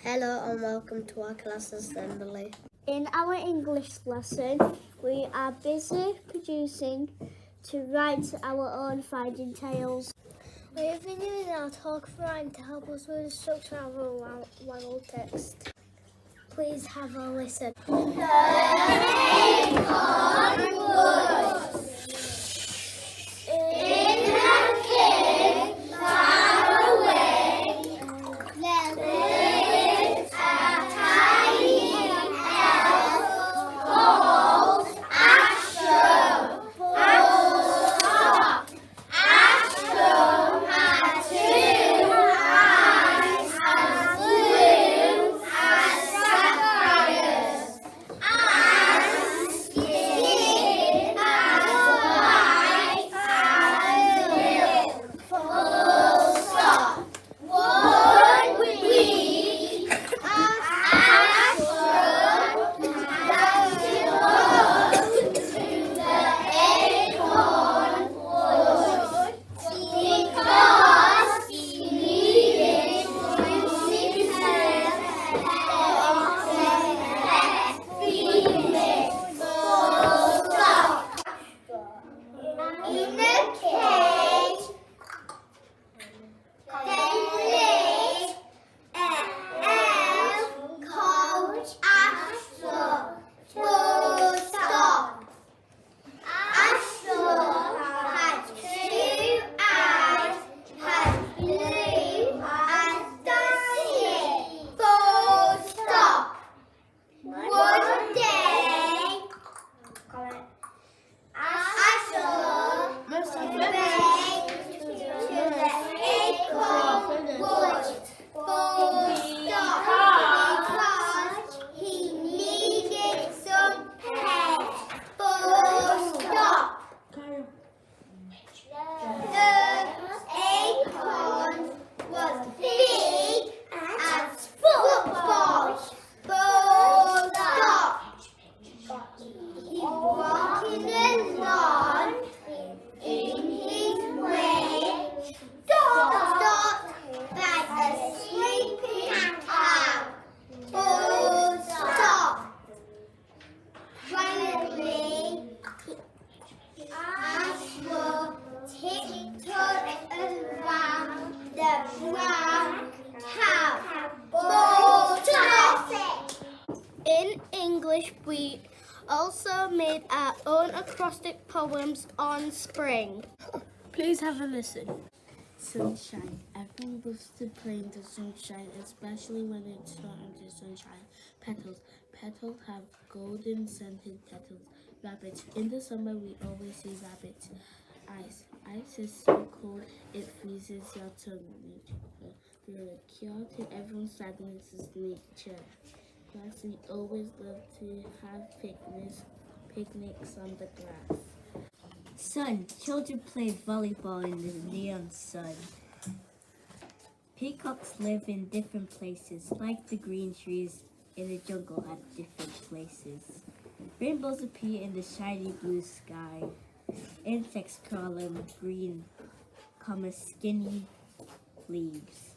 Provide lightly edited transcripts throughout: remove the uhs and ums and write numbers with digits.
Hello and welcome to our class assembly. In our English lesson, we are busy producing to write our own finding tales. We have been using our talk rhyme to help us with the structure of our Waddle text. Please have a listen. In English, we also made our own acrostic poems on spring. Please have a listen. Sunshine. Everyone loves to play in the sunshine, especially when it's not under sunshine. Petals. Petals have golden scented petals. Rabbits. In the summer, we always see rabbits. Ice. Ice is so cold it freezes your tongue. The cure to everyone's sadness is nature. Grass. We always love to have picnics on the grass. Sun. Children play volleyball in the neon sun. Peacocks live in different places, like the green trees in the jungle at different places. Rainbows appear in the shiny blue sky. Insects crawl on green, skinny leaves.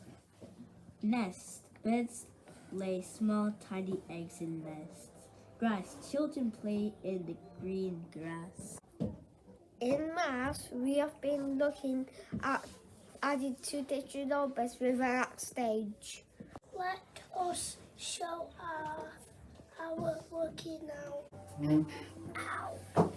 Nest. Birds lay small, tiny eggs in nests. Grass. Children play in the green grass. In maths, we have been looking at adding two digit numbers with an at stage. Let us show our working now. Ow.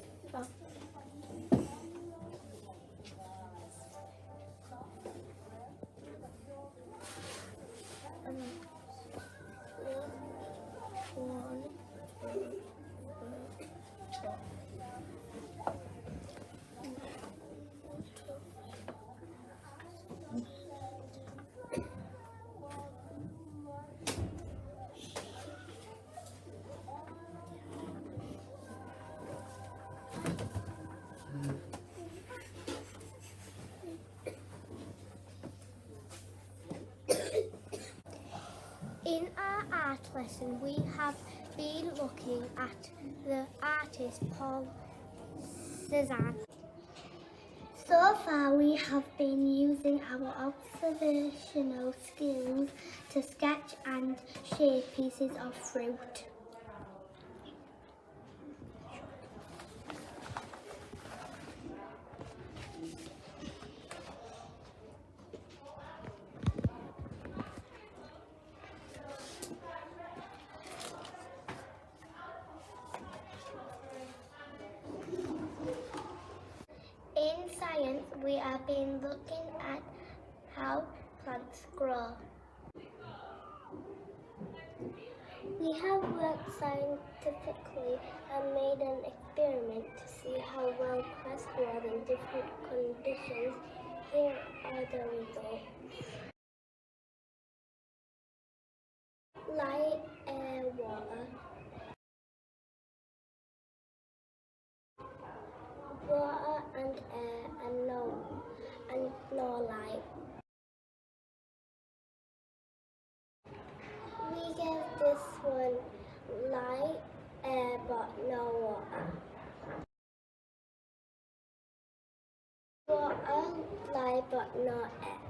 In our art lesson, we have been looking at the artist Paul Cézanne. So far we have been using our observational skills to sketch and shape pieces of fruit. In science, we have been looking at how plants grow. We have worked scientifically and made an experiment to see how well cress grows in different conditions. Here are the results. Light, air, water. Water and air and no light. We gave this one light, air but no water. Water, light but no air.